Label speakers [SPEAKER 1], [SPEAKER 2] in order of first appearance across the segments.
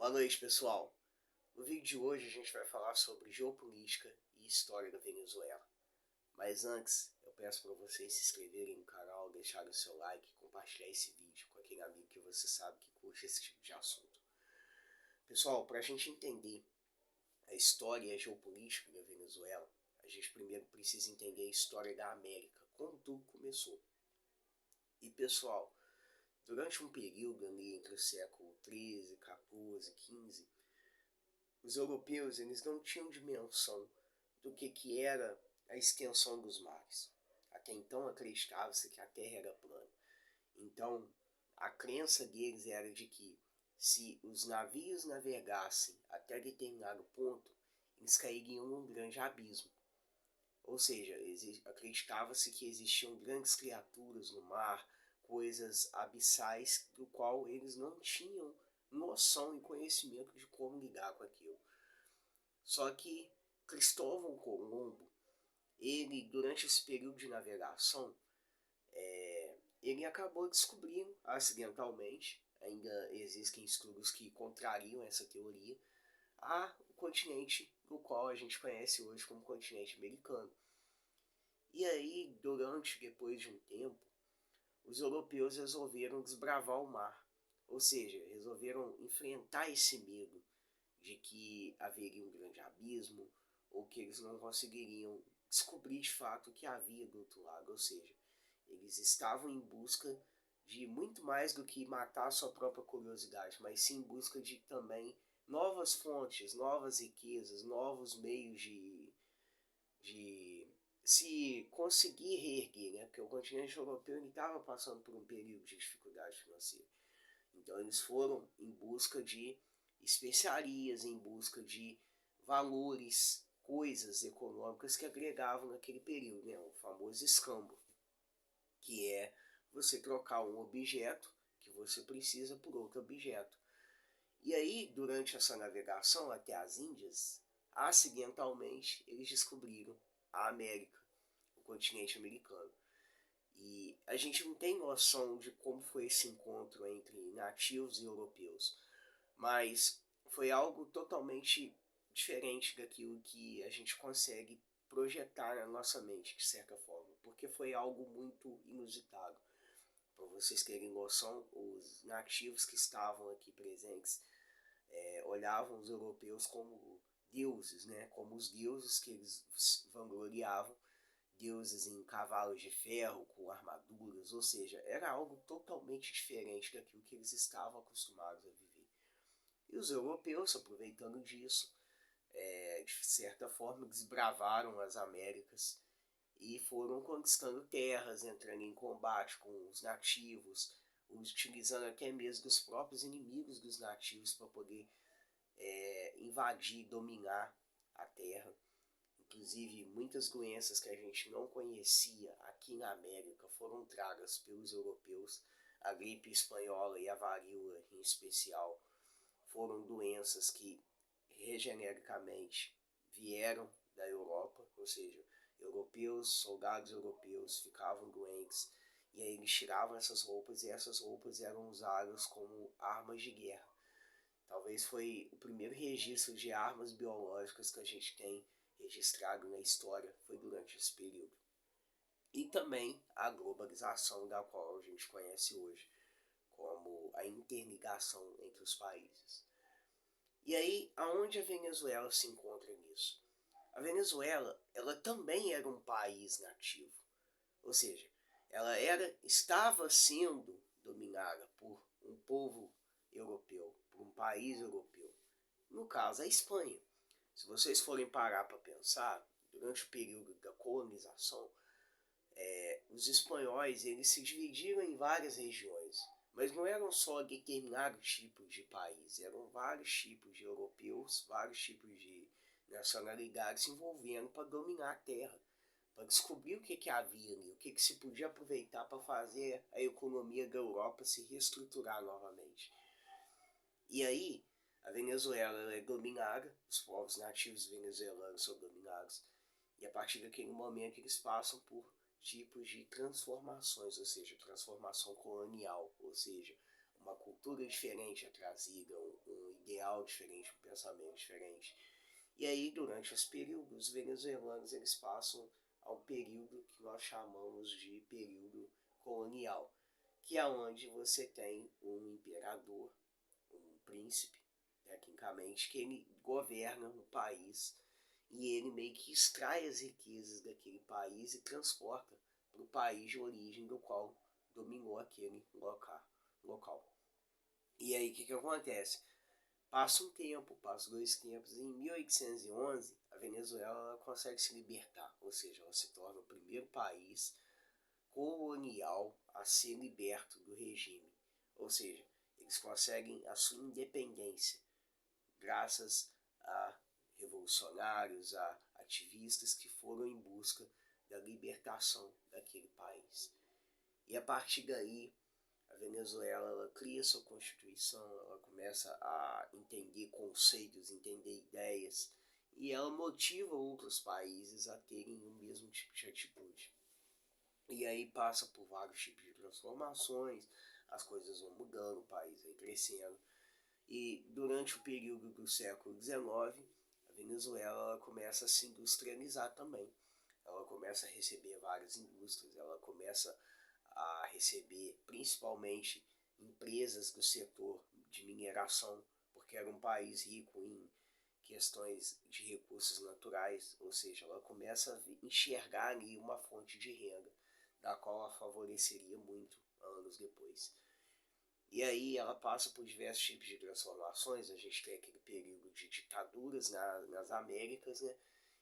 [SPEAKER 1] Boa noite, pessoal. No vídeo de hoje a gente vai falar sobre geopolítica e história da Venezuela. Mas antes, eu peço para vocês se inscreverem no canal, deixarem o seu like e compartilhar esse vídeo com aquele amigo que você sabe que curte esse tipo de assunto. Pessoal, para a gente entender a história e a geopolítica da Venezuela, a gente primeiro precisa entender a história da América, como tudo começou. E pessoal, durante um período ali entre o século XIII, XIV, XV, os europeus eles não tinham dimensão do que era a extensão dos mares. Até então acreditava-se que a Terra era plana. Então, a crença deles era de que se os navios navegassem até determinado ponto, eles cairiam num grande abismo. Ou seja, acreditava-se que existiam grandes criaturas no mar, coisas abissais do qual eles não tinham noção e conhecimento de como lidar com aquilo. Só que Cristóvão Colombo, ele durante esse período de navegação, ele acabou descobrindo acidentalmente, ainda existem estudos que contrariam essa teoria, o continente no qual a gente conhece hoje como continente americano. E aí, depois de um tempo, os europeus resolveram desbravar o mar, ou seja, resolveram enfrentar esse medo de que haveria um grande abismo ou que eles não conseguiriam descobrir de fato o que havia do outro lado, ou seja, eles estavam em busca de muito mais do que matar a sua própria curiosidade, mas sim em busca de também novas fontes, novas riquezas, novos meios de se conseguir reerguer, né? Porque o continente europeu estava passando por um período de dificuldade financeira. Então eles foram em busca de especiarias, em busca de valores, coisas econômicas que agregavam naquele período, né? O famoso escambo, que é você trocar um objeto que você precisa por outro objeto. E aí, durante essa navegação até as Índias, acidentalmente eles descobriram a América, o continente americano. E a gente não tem noção de como foi esse encontro entre nativos e europeus, mas foi algo totalmente diferente daquilo que a gente consegue projetar na nossa mente, de certa forma, porque foi algo muito inusitado. Para vocês terem noção, os nativos que estavam aqui presentes olhavam os europeus como deuses, né? Como os deuses que eles vangloriavam, deuses em cavalos de ferro, com armaduras, ou seja, era algo totalmente diferente daquilo que eles estavam acostumados a viver. E os europeus, aproveitando disso, de certa forma desbravaram as Américas e foram conquistando terras, entrando em combate com os nativos, utilizando até mesmo os próprios inimigos dos nativos para poder invadir, dominar a terra. Inclusive, muitas doenças que a gente não conhecia aqui na América foram tragas pelos europeus. A gripe espanhola e a varíola, em especial, foram doenças que, genericamente, vieram da Europa, ou seja, soldados europeus ficavam doentes, e aí eles tiravam essas roupas, e essas roupas eram usadas como armas de guerra. Talvez foi o primeiro registro de armas biológicas que a gente tem registrado na história, foi durante esse período. E também a globalização, da qual a gente conhece hoje como a interligação entre os países. E aí, aonde a Venezuela se encontra nisso? A Venezuela, ela também era um país nativo, ou seja, ela estava sendo dominada por um povo europeu, por um país europeu. No caso, a Espanha. Se vocês forem parar para pensar, durante o período da colonização, os espanhóis eles se dividiram em várias regiões, mas não eram só determinados tipos de países, eram vários tipos de europeus, vários tipos de nacionalidades se envolvendo para dominar a terra, para descobrir o que havia ali, o que se podia aproveitar para fazer a economia da Europa se reestruturar novamente. E aí, a Venezuela é dominada, os povos nativos venezuelanos são dominados, e a partir daquele momento eles passam por tipos de transformações, ou seja, transformação colonial, ou seja, uma cultura diferente é trazida, um ideal diferente, um pensamento diferente. E aí, durante os períodos, os venezuelanos eles passam ao período que nós chamamos de período colonial, que é onde você tem um imperador, um príncipe, tecnicamente, que ele governa o país e ele meio que extrai as riquezas daquele país e transporta para o país de origem do qual dominou aquele local. E aí o que acontece? Passa um tempo, passa 2 tempos, e em 1811 a Venezuela consegue se libertar, ou seja, ela se torna o primeiro país colonial a ser liberto do regime. Ou seja, eles conseguem a sua independência graças a revolucionários, a ativistas que foram em busca da libertação daquele país. E a partir daí, a Venezuela ela cria sua constituição, ela começa a entender conceitos, entender ideias, e ela motiva outros países a terem o mesmo tipo de atitude. E aí passa por vários tipos de transformações, as coisas vão mudando, o país vai crescendo. E durante o período do século XIX, a Venezuela começa a se industrializar também. Ela começa a receber várias indústrias, ela começa a receber principalmente empresas do setor de mineração, porque era um país rico em questões de recursos naturais, ou seja, ela começa a enxergar ali uma fonte de renda, da qual a favoreceria muito anos depois. E aí ela passa por diversos tipos de transformações, a gente tem aquele período de ditaduras nas Américas, né?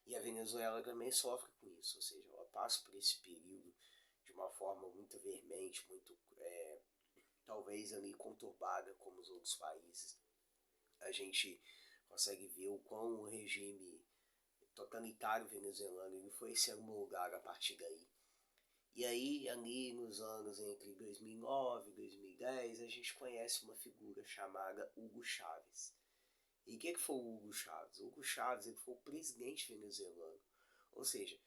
[SPEAKER 1] E a Venezuela também sofre com isso, ou seja, ela passa por esse período de uma forma muito veemente, muito talvez ali conturbada como os outros países. A gente consegue ver o quão o regime totalitário venezuelano ele foi se lugar a partir daí. E aí, ali nos anos entre 2009 e 2010, a gente conhece uma figura chamada Hugo Chávez. E o que foi o Hugo Chávez? O Hugo Chávez ele foi o presidente venezuelano. Ou seja,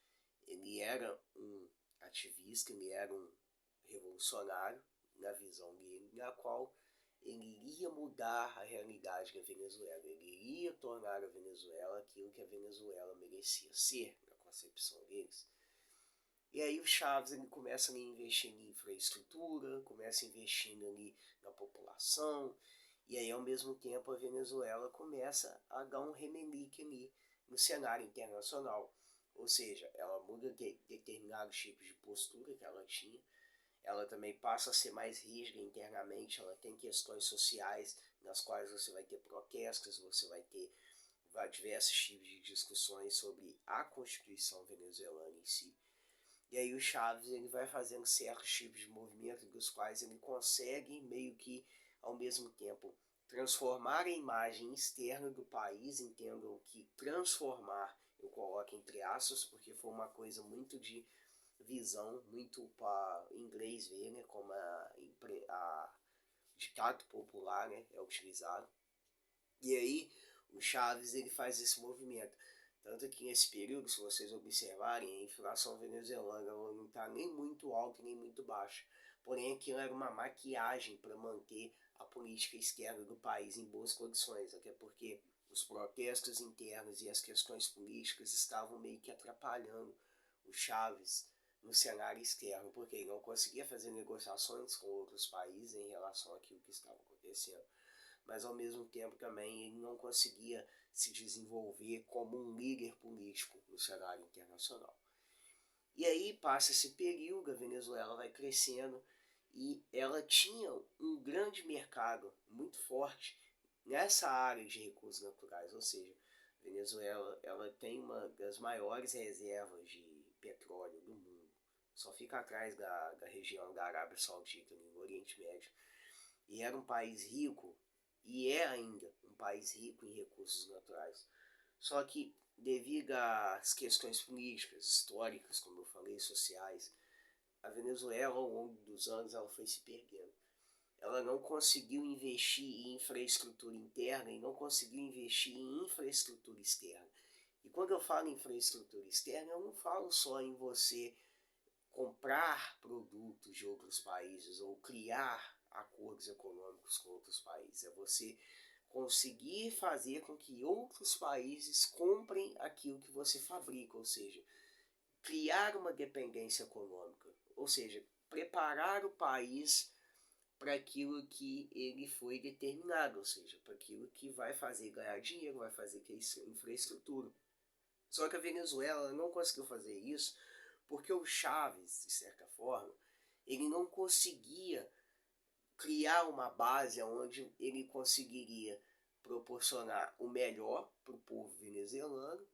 [SPEAKER 1] ele era um ativista, ele era um revolucionário na visão dele, na qual ele iria mudar a realidade da Venezuela. Ele iria tornar a Venezuela aquilo que a Venezuela merecia ser, na concepção deles. E aí o Chaves ele começa a investir em infraestrutura, começa investindo ali na população, e aí ao mesmo tempo a Venezuela começa a dar um remelique ali no cenário internacional. Ou seja, ela muda determinados tipos de postura que ela tinha, ela também passa a ser mais rígida internamente, ela tem questões sociais nas quais você vai ter protestos, você vai ter diversos tipos de discussões sobre a Constituição venezuelana em si. E aí o Chaves ele vai fazendo certos tipos de movimentos dos quais ele consegue meio que ao mesmo tempo transformar a imagem externa do país, entendam que transformar eu coloco entre aspas porque foi uma coisa muito de visão, muito para inglês ver, né, como a ditado popular, né, é utilizado. E aí o Chaves ele faz esse movimento. Tanto que nesse período, se vocês observarem, a inflação venezuelana não está nem muito alta nem muito baixa. Porém, aquilo era uma maquiagem para manter a política externa do país em boas condições, até porque os protestos internos e as questões políticas estavam meio que atrapalhando o Chaves no cenário externo, porque ele não conseguia fazer negociações com outros países em relação àquilo que estava acontecendo. Mas ao mesmo tempo também ele não conseguia se desenvolver como um líder político no cenário internacional. E aí passa esse período, a Venezuela vai crescendo e ela tinha um grande mercado muito forte nessa área de recursos naturais, ou seja, a Venezuela ela tem uma das maiores reservas de petróleo do mundo, só fica atrás da região da Arábia Saudita, no Oriente Médio, e era um país rico, e é ainda um país rico em recursos naturais. Só que devido às questões políticas, históricas, como eu falei, sociais, a Venezuela ao longo dos anos ela foi se perdendo. Ela não conseguiu investir em infraestrutura interna e não conseguiu investir em infraestrutura externa. E quando eu falo em infraestrutura externa, eu não falo só em você comprar produtos de outros países ou criar acordos econômicos com outros países. É você conseguir fazer com que outros países comprem aquilo que você fabrica, ou seja, criar uma dependência econômica, ou seja, preparar o país para aquilo que ele foi determinado, ou seja, para aquilo que vai fazer ganhar dinheiro, vai fazer crescer infraestrutura. Só que a Venezuela não conseguiu fazer isso porque o Chávez, de certa forma, ele não conseguia criar uma base onde ele conseguiria proporcionar o melhor para o povo venezuelano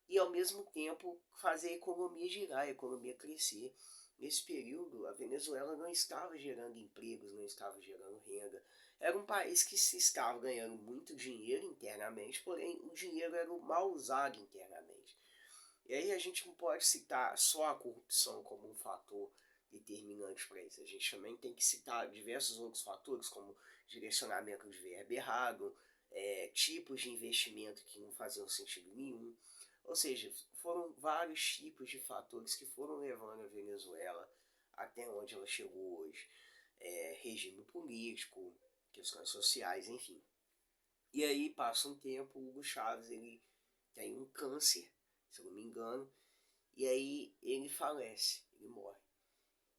[SPEAKER 1] e ao mesmo tempo fazer a economia girar, a economia crescer. Nesse período, a Venezuela não estava gerando empregos, não estava gerando renda. Era um país que se estava ganhando muito dinheiro internamente, porém o dinheiro era mal usado internamente. E aí a gente não pode citar só a corrupção como um fator determinante para isso. A gente também tem que citar diversos outros fatores, como direcionamento de verba errado, tipos de investimento que não faziam sentido nenhum. Ou seja, foram vários tipos de fatores que foram levando a Venezuela até onde ela chegou hoje. Regime político, questões sociais, enfim. E aí passa um tempo, o Hugo Chávez ele tem um câncer, se eu não me engano, e aí ele falece, ele morre.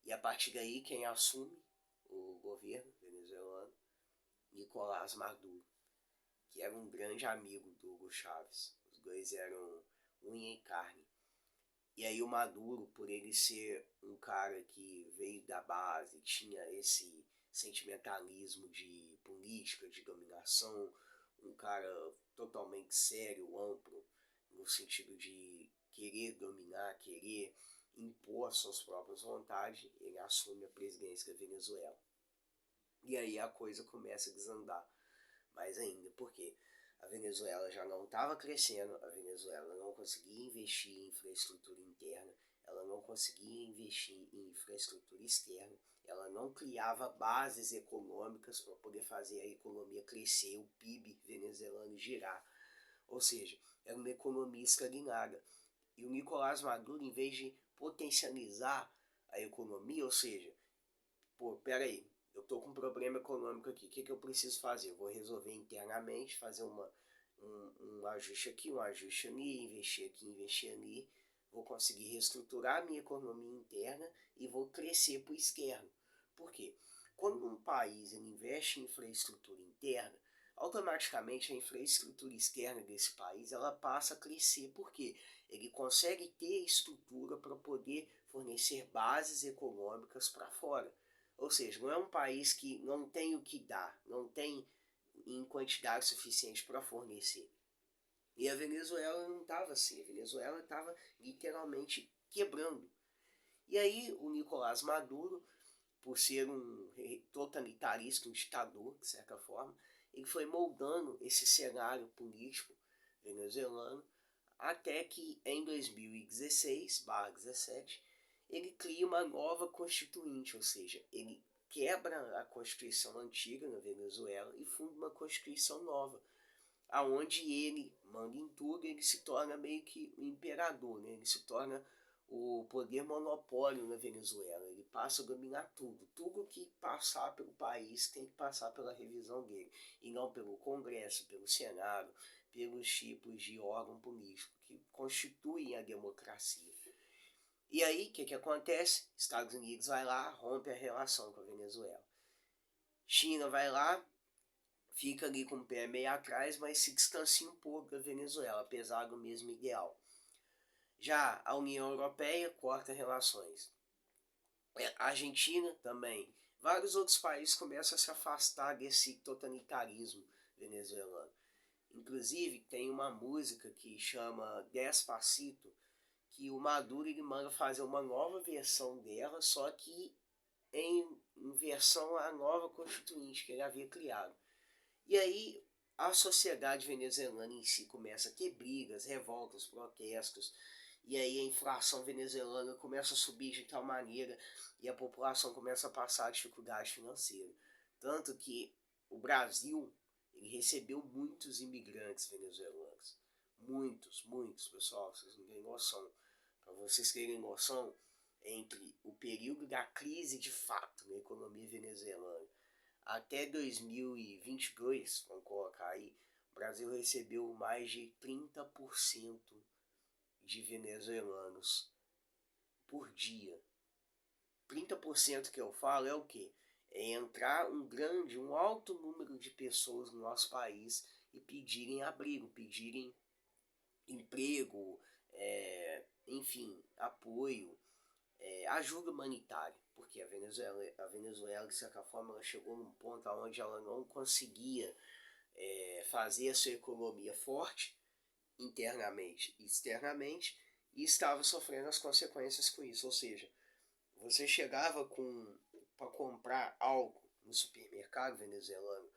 [SPEAKER 1] E a partir daí quem assume o governo venezuelano? Nicolás Maduro, que era um grande amigo do Hugo Chávez. Os dois eram unha e carne. E aí o Maduro, por ele ser um cara que veio da base, tinha esse sentimentalismo de política, de dominação, um cara totalmente sério, amplo, no sentido de querer dominar, querer impor suas próprias vontades, ele assume a presidência da Venezuela. E aí a coisa começa a desandar mais ainda, porque a Venezuela já não estava crescendo, a Venezuela não conseguia investir em infraestrutura interna, ela não conseguia investir em infraestrutura externa, ela não criava bases econômicas para poder fazer a economia crescer, o PIB venezuelano girar. Ou seja, era uma economia estagnada. E o Nicolás Maduro, em vez de potencializar a economia, ou seja, peraí, eu estou com um problema econômico aqui, o que eu preciso fazer? Eu vou resolver internamente, fazer um ajuste aqui, um ajuste ali, investir aqui, investir ali, vou conseguir reestruturar a minha economia interna e vou crescer para o externo. Por quê? Quando um país investe em infraestrutura interna, automaticamente a infraestrutura externa desse país ela passa a crescer. Por quê? Ele consegue ter estrutura para poder fornecer bases econômicas para fora. Ou seja, não é um país que não tem o que dar, não tem em quantidade suficiente para fornecer. E a Venezuela não estava assim, a Venezuela estava literalmente quebrando. E aí o Nicolás Maduro, por ser um totalitarista, um ditador, de certa forma, ele foi moldando esse cenário político venezuelano até que em 2016/17 ele cria uma nova constituinte, ou seja, ele quebra a constituição antiga na Venezuela e funda uma constituição nova, aonde ele manda em tudo, ele se torna meio que o imperador, né? Ele se torna o poder monopólio na Venezuela, ele passa a dominar tudo que passar pelo país tem que passar pela revisão dele, e não pelo Congresso, pelo Senado, pelos tipos de órgão político que constituem a democracia. E aí, o que acontece? Estados Unidos vai lá, rompe a relação com a Venezuela. China vai lá, fica ali com o pé meio atrás, mas se distancia um pouco da Venezuela, apesar do mesmo ideal. Já a União Europeia corta relações. A Argentina também. Vários outros países começam a se afastar desse totalitarismo venezuelano. Inclusive, tem uma música que chama Despacito, que o Maduro ele manda fazer uma nova versão dela, só que em versão à nova constituinte que ele havia criado. E aí a sociedade venezuelana em si começa a ter brigas, revoltas, protestos, e aí a inflação venezuelana começa a subir de tal maneira e a população começa a passar dificuldade financeira. Tanto que o Brasil ele recebeu muitos imigrantes venezuelanos. Muitos, pessoal, vocês não têm noção. Para vocês terem noção, entre o período da crise de fato na economia venezuelana até 2022, vamos colocar aí, Brasil recebeu mais de 30% de venezuelanos por dia. 30% que eu falo é o quê? É entrar um alto número de pessoas no nosso país e pedirem abrigo, pedirem emprego, enfim, apoio, ajuda humanitária, porque a Venezuela, de certa forma, ela chegou num ponto onde ela não conseguia fazer a sua economia forte internamente e externamente, e estava sofrendo as consequências com isso. Ou seja, você chegava para comprar algo no supermercado venezuelano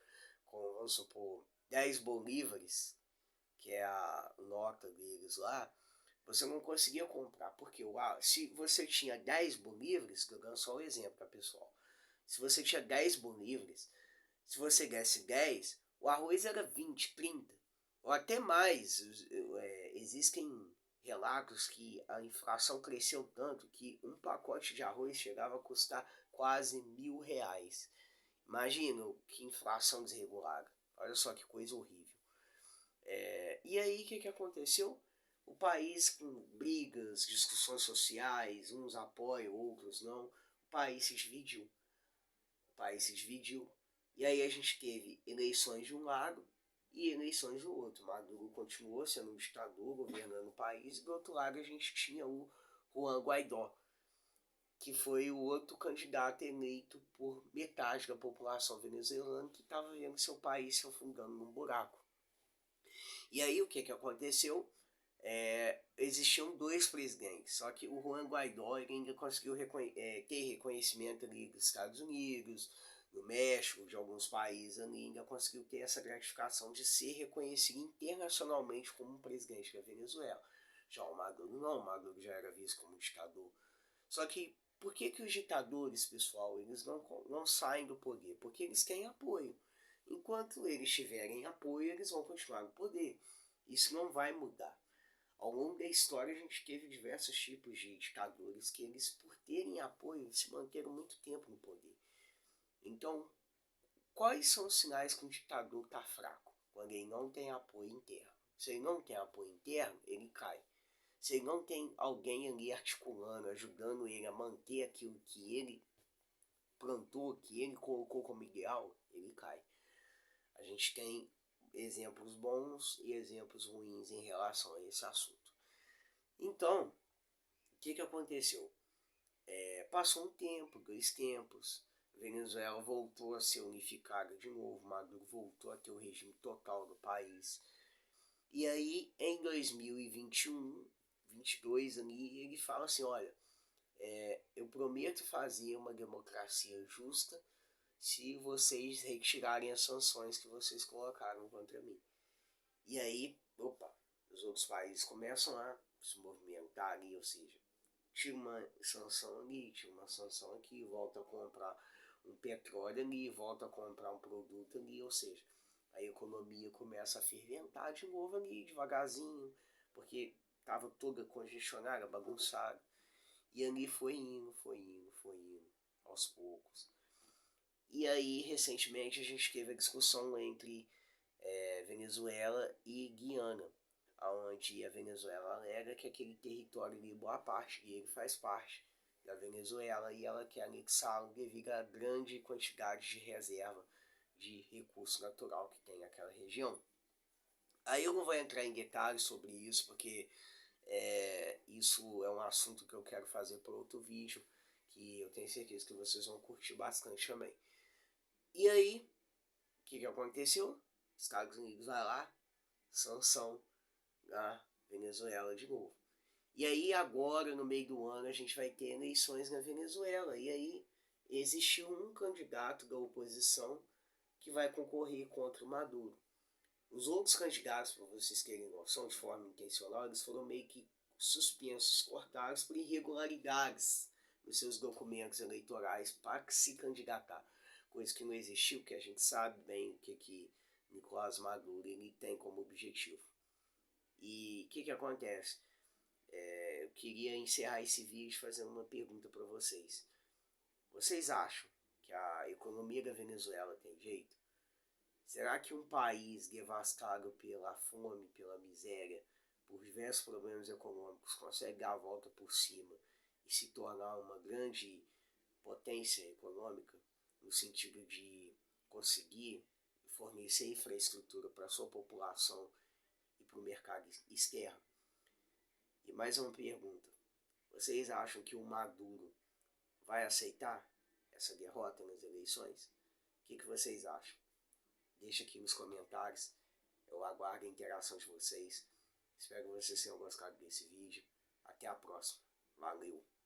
[SPEAKER 1] com, vamos supor, 10 bolívares, que é a nota deles lá, você não conseguia comprar, porque se você tinha 10 bolívares, que eu dou só um exemplo para pessoal, se você tinha 10 bolívares, se você desse 10, o arroz era 20, 30, ou até mais. Existem relatos que a inflação cresceu tanto que um pacote de arroz chegava a custar quase R$ 1.000. Imagina que inflação desregulada. Olha só que coisa horrível. E aí o que aconteceu? O país com brigas, discussões sociais, uns apoiam, outros não. O país se dividiu. E aí a gente teve eleições de um lado e eleições do outro. Maduro continuou sendo um ditador, governando o país, e do outro lado a gente tinha o Juan Guaidó, que foi o outro candidato eleito por metade da população venezuelana, que estava vendo seu país se afundando num buraco. E aí o que aconteceu? Existiam dois presidentes, só que o Juan Guaidó ele ainda conseguiu ter reconhecimento ali dos Estados Unidos, do México, de alguns países ali, ainda conseguiu ter essa gratificação de ser reconhecido internacionalmente como um presidente da Venezuela. Já o Maduro não, o Maduro já era visto como ditador. Só que por que os ditadores, pessoal, eles não saem do poder? Porque eles têm apoio. Enquanto eles tiverem apoio, eles vão continuar no poder. Isso não vai mudar. Ao longo da história, a gente teve diversos tipos de ditadores que eles, por terem apoio, se manteram muito tempo no poder. Então, quais são os sinais que um ditador está fraco? Quando ele não tem apoio interno. Se ele não tem apoio interno, ele cai. Se ele não tem alguém ali articulando, ajudando ele a manter aquilo que ele plantou, que ele colocou como ideal, ele cai. A gente tem exemplos bons e exemplos ruins em relação a esse assunto. Então, o que aconteceu? Passou um tempo, 2 tempos, a Venezuela voltou a ser unificada de novo, Maduro voltou a ter o regime total do país. E aí, em 2021, 22 ali, ele fala assim, olha, eu prometo fazer uma democracia justa se vocês retirarem as sanções que vocês colocaram contra mim. E aí, os outros países começam a se movimentar ali, ou seja, tira uma sanção ali, tira uma sanção aqui, volta a comprar um petróleo ali, volta a comprar um produto ali, ou seja, a economia começa a ferventar de novo ali, devagarzinho, porque estava toda congestionada, bagunçada. E ali foi indo, aos poucos. E aí, recentemente, a gente teve a discussão entre Venezuela e Guiana, onde a Venezuela alega que aquele território ali, boa parte dele faz parte da Venezuela e ela quer anexá-lo devido à grande quantidade de reserva de recurso natural que tem naquela região. Aí eu não vou entrar em detalhes sobre isso, porque isso é um assunto que eu quero fazer para outro vídeo, que eu tenho certeza que vocês vão curtir bastante também. E aí, o que aconteceu? Estados Unidos vai lá, sanção na Venezuela de novo. E aí agora, no meio do ano, a gente vai ter eleições na Venezuela. E aí existiu um candidato da oposição que vai concorrer contra o Maduro. Os outros candidatos, para vocês terem noção, de forma intencional, eles foram meio que suspensos, cortados por irregularidades nos seus documentos eleitorais para se candidatar. Coisa que não existiu, que a gente sabe bem o que Nicolás Maduro ele tem como objetivo. E o que acontece? Eu queria encerrar esse vídeo fazendo uma pergunta para vocês. Vocês acham que a economia da Venezuela tem jeito? Será que um país devastado pela fome, pela miséria, por diversos problemas econômicos, consegue dar a volta por cima e se tornar uma grande potência econômica, no sentido de conseguir fornecer infraestrutura para a sua população e para o mercado externo? E mais uma pergunta: vocês acham que o Maduro vai aceitar essa derrota nas eleições? O que vocês acham? Deixa aqui nos comentários. Eu aguardo a interação de vocês. Espero que vocês tenham gostado desse vídeo. Até a próxima. Valeu!